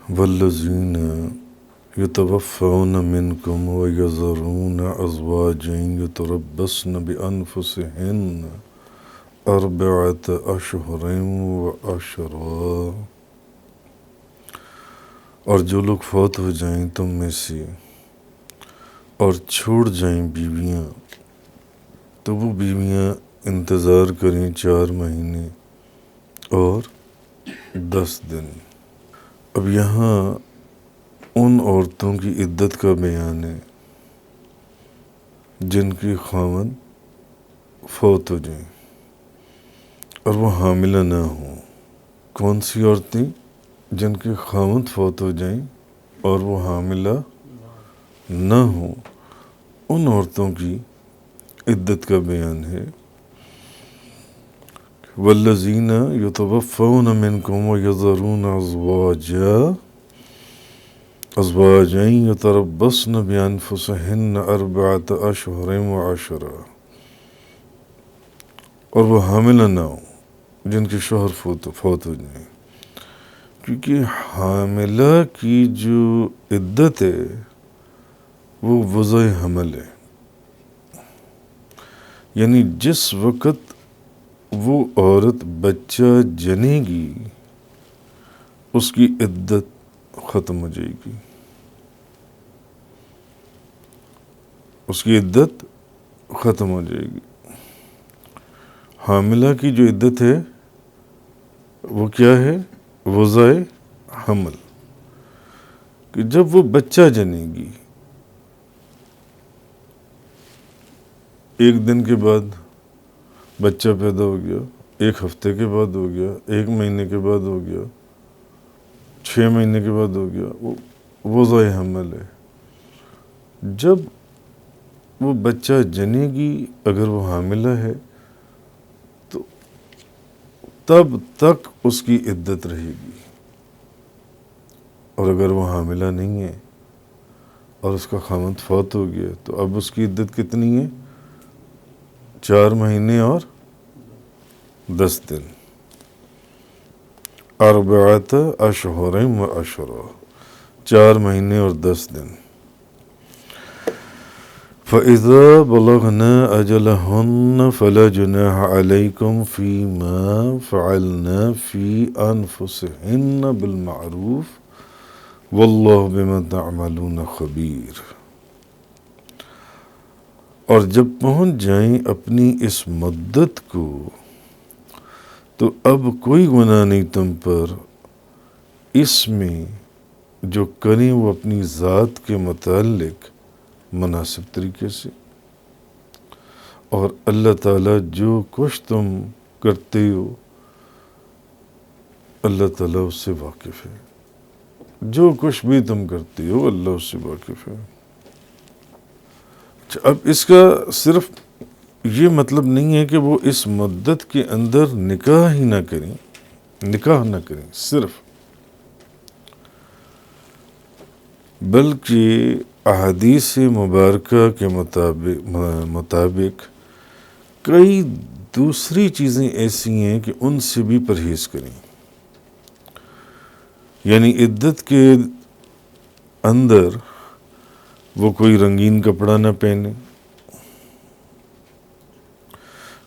والذین یتوفون منکم ویذرون ازواجا یتربصن بانفسہن اربعۃ اشہر وعشرا، اور جو لوگ فوت ہو جائیں تم میں سے اور چھوڑ جائیں بیویاں، تو وہ بیویاں انتظار کریں 4 مہینے اور 10 دن۔ اب یہاں ان عورتوں کی عدت کا بیان ہے جن کی خاوند فوت ہو جائیں اور وہ حاملہ نہ ہوں۔ کون سی عورتیں؟ جن کے خاوند فوت ہو جائیں اور وہ حاملہ نہ ہوں، ان عورتوں کی عدت کا بیان ہے۔ والذین یتوفون منکم ویذرون ازواجا یتربصن بانفسہن اربعۃ اشہر وعشرا، اور وہ حاملہ نہ ہوں جن کے شوہر فوت ہو جائیں، کیونکہ حاملہ کی جو عدت ہے وہ وضع حمل ہے، یعنی جس وقت وہ عورت بچہ جنے گی اس کی عدت ختم ہو جائے گی، اس کی عدت ختم ہو جائے گی۔ حاملہ کی جو عدت ہے وہ کیا ہے؟ وضع حمل، کہ جب وہ بچہ جنے گی، 1 دن کے بعد بچہ پیدا ہو گیا، 1 ہفتے کے بعد ہو گیا، 1 مہینے کے بعد ہو گیا، 6 مہینے کے بعد ہو گیا، وہ وضع حمل ہے۔ جب وہ بچہ جنے گی اگر وہ حاملہ ہے تو تب تک اس کی عدت رہے گی، اور اگر وہ حاملہ نہیں ہے اور اس کا خاوند فوت ہو گیا تو اب اس کی عدت کتنی ہے؟ 4 مہینے اور 10 دن، اربعۃ اشہر وعشرا، 4 مہینے اور 10 دن۔ فَإِذَا بَلَغْنَا أَجَلَهُنَّ فَلَا جُنَاحَ عَلَيْكُمْ فِي مَا فَعَلْنَا فِي أَنفُسِهِنَّ بِالْمَعْرُوفِ وَاللَّهُ بِمَا تَعْمَلُونَ خَبِيرٌ۔ اور جب پہنچ جائیں اپنی اس مدت کو تو اب کوئی گناہ نہیں تم پر اس میں جو کریں وہ اپنی ذات کے متعلق مناسب طریقے سے، اور اللہ تعالیٰ جو کچھ تم کرتے ہو اللہ تعالیٰ اس سے واقف ہے، جو کچھ بھی تم کرتے ہو اللہ اس سے واقف ہے۔ اب اس کا صرف یہ مطلب نہیں ہے کہ وہ اس مدت کے اندر نکاح ہی نہ کریں صرف، بلکہ احادیث مبارکہ کے مطابق کئی دوسری چیزیں ایسی ہیں کہ ان سے بھی پرہیز کریں، یعنی عدت کے اندر وہ کوئی رنگین کپڑا نہ پہنے،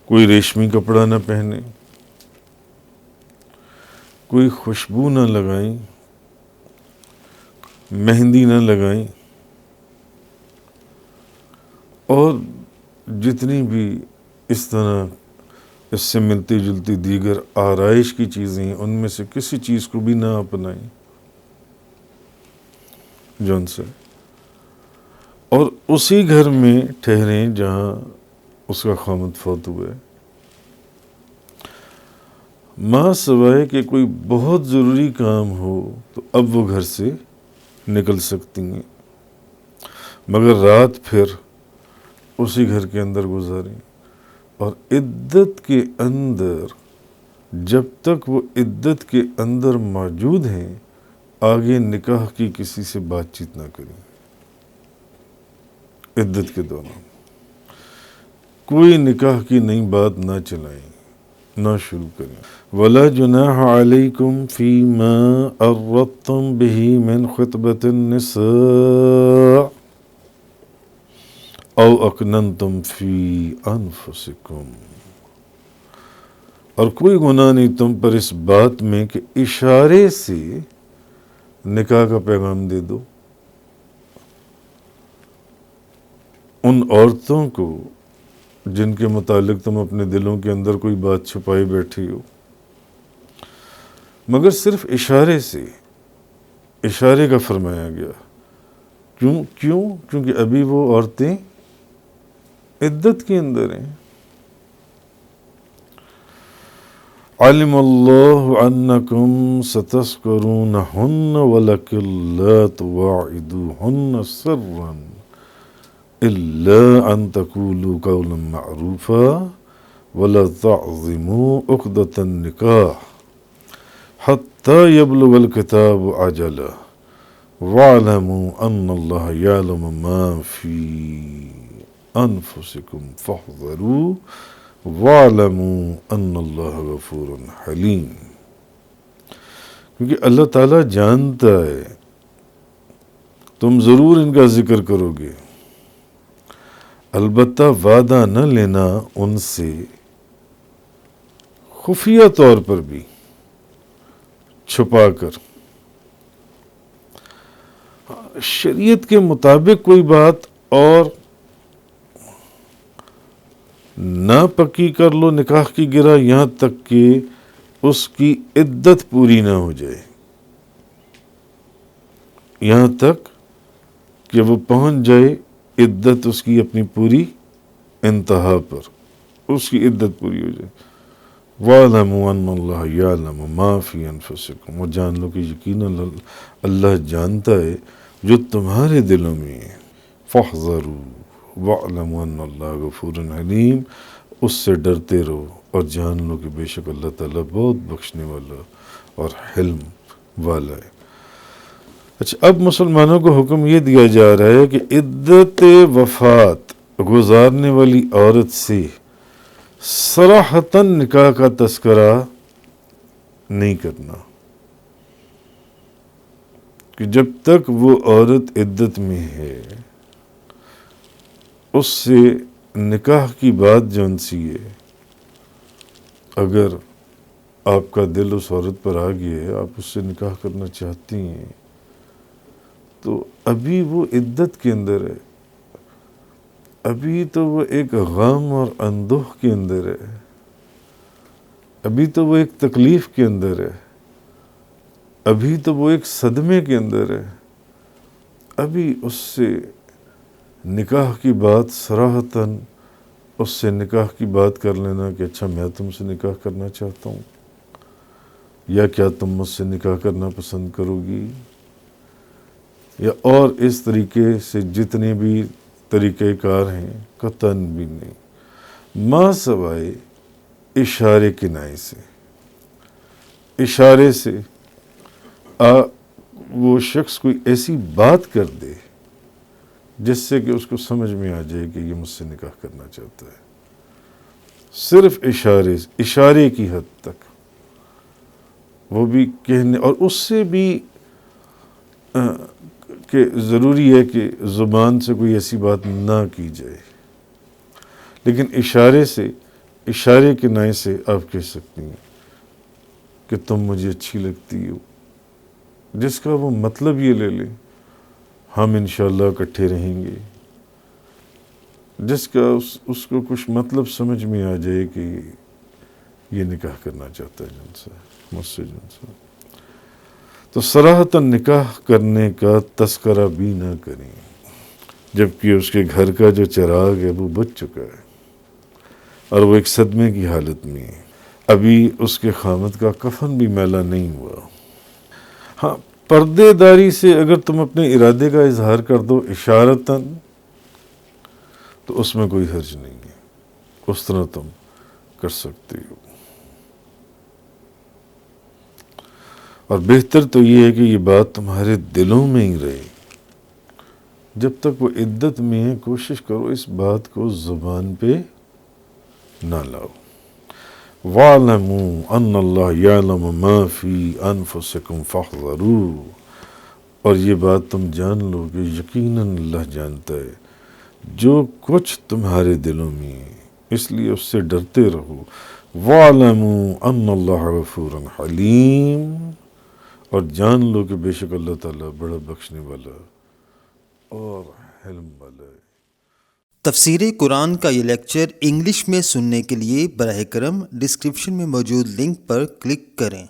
کوئی ریشمی کپڑا نہ پہنے، کوئی خوشبو نہ لگائیں، مہندی نہ لگائیں، اور جتنی بھی اس طرح اس سے ملتی جلتی دیگر آرائش کی چیزیں ہیں ان میں سے کسی چیز کو بھی نہ اپنائیں جون سے، اور اسی گھر میں ٹھہریں جہاں اس کا خاوند فوت ہوا ہے، ماں سوائے کہ کوئی بہت ضروری کام ہو تو اب وہ گھر سے نکل سکتی ہیں، مگر رات پھر اسی گھر کے اندر گزاریں، اور عدت کے اندر جب تک وہ عدت کے اندر موجود ہیں آگے نکاح کی کسی سے بات چیت نہ کریں، عدت کے دوران کوئی نکاح کی نئی بات نہ چلائیں، نہ شروع کریں. ولا جناح علیکم فیما عرضتم به من خطبۃ النساء او اکننتم فی انفسکم، اور کوئی گناہ نہیں تم پر اس بات میں کہ اشارے سے نکاح کا پیغام دے دو ان عورتوں کو جن کے متعلق تم اپنے دلوں کے اندر کوئی بات چھپائے بیٹھی ہو، مگر صرف اشارے سے. اشارے کا فرمایا گیا. کیونکہ ابھی وہ عورتیں عدت کے اندر ہیں. علم اللہ انکم ستذکرونہن ولکن لا تواعدوہن سرا الا ان تقولوا قولا معروفا ولا تعظموا عقدۃ النکاح حتی یبلغ الکتاب اجلہ واعلموا ان اللہ یعلم ما فی انفسکم فاحذروا وَاعْلَمُوا أَنَّ اللَّهَ غَفُورٌ حَلِيمٌ. کیونکہ اللہ تعالیٰ جانتا ہے تم ضرور ان کا ذکر کرو گے، البتہ وعدہ نہ لینا ان سے خفیہ طور پر بھی، چھپا کر. شریعت کے مطابق کوئی بات اور نہ پکی کر لو نکاح کی گرہ یہاں تک کہ اس کی عدت پوری نہ ہو جائے، یہاں تک کہ وہ پہنچ جائے عدت اس کی اپنی پوری انتہا پر، اس کی عدت پوری ہو جائے. وَاعْلَمُوا أَنَّ اللَّهَ يَعْلَمُ مَا فِي أَنفُسِكُمْ، وہ جان لو کہ یقیناً اللہ جانتا ہے جو تمہارے دلوں میں ہے. فَاحْذَرُوا وَاعْلَمُوا أَنَّ اللَّهَ غَفُورٌ حَلِيمٌ، اس سے ڈرتے رہو اور جان لو کہ بے شک اللہ تعالیٰ بہت بخشنے والا اور حلم والا ہے. اچھا، اب مسلمانوں کو حکم یہ دیا جا رہا ہے کہ عدت وفات گزارنے والی عورت سے صراحتاً نکاح کا تذکرہ نہیں کرنا، کہ جب تک وہ عورت عدت میں ہے اس سے نکاح کی بات جون سی ہے. اگر آپ کا دل اس عورت پر آ گیا ہے، آپ اس سے نکاح کرنا چاہتی ہیں، تو ابھی وہ عدت کے اندر ہے، ابھی تو وہ ایک غم اور اندوہ کے اندر ہے، ابھی تو وہ ایک تکلیف کے اندر ہے، ابھی تو وہ ایک صدمے کے اندر ہے. ابھی اس سے نکاح کی بات صراحتاً اس سے نکاح کی بات کر لینا کہ اچھا میں تم سے نکاح کرنا چاہتا ہوں، یا کیا تم مجھ سے نکاح کرنا پسند کرو گی، یا اور اس طریقے سے جتنے بھی طریقہ کار ہیں، قطعاً بھی نہیں، ماں سوائے اشارے کنائے سے. اشارے سے وہ شخص کوئی ایسی بات کر دے جس سے کہ اس کو سمجھ میں آ جائے کہ یہ مجھ سے نکاح کرنا چاہتا ہے. صرف اشارے کی حد تک، وہ بھی کہنے، اور اس سے بھی کہ ضروری ہے کہ زبان سے کوئی ایسی بات نہ کی جائے، لیکن اشارے کے نائے سے آپ کہہ سکتی ہیں کہ تم مجھے اچھی لگتی ہو، جس کا وہ مطلب یہ لے لے ہم انشاءاللہ اکٹھے رہیں گے، جس کا اس کو کچھ مطلب سمجھ میں آ جائے کہ یہ نکاح کرنا چاہتا ہے جن سے، مجھ سے جن سے. تو صراحتاً نکاح کرنے کا تذکرہ بھی نہ کریں، جبکہ اس کے گھر کا جو چراغ ہے وہ بجھ چکا ہے اور وہ ایک صدمے کی حالت میں ہے. ابھی اس کے خامد کا کفن بھی میلا نہیں ہوا. ہاں، پردے داری سے اگر تم اپنے ارادے کا اظہار کر دو اشارتاً تو اس میں کوئی حرج نہیں ہے، اس طرح تم کر سکتے ہو. اور بہتر تو یہ ہے کہ یہ بات تمہارے دلوں میں ہی رہے. جب تک وہ عدت میں ہے کوشش کرو اس بات کو زبان پہ نہ لاؤ. وَاعْلَمُوا أَنَّ اللَّهَ يَعْلَمُ مَا فِي أَنفُسِكُمْ فَاحْذَرُوا، اور یہ بات تم جان لو کہ یقیناً اللہ جانتا ہے جو کچھ تمہارے دلوں میں ہے، اس لیے اس سے ڈرتے رہو۔ وَاعْلَمُوا أَنَّ اللَّهَ غَفُورٌ حَلِيمٌ، اور جان لو کہ بے شک اللہ تعالیٰ بڑا بخشنے والا اور حلم والا ہے۔ تفسیر قرآن کا یہ لیکچر انگلش میں سننے کے لیے براہ کرم ڈسکرپشن میں موجود لنک پر کلک کریں۔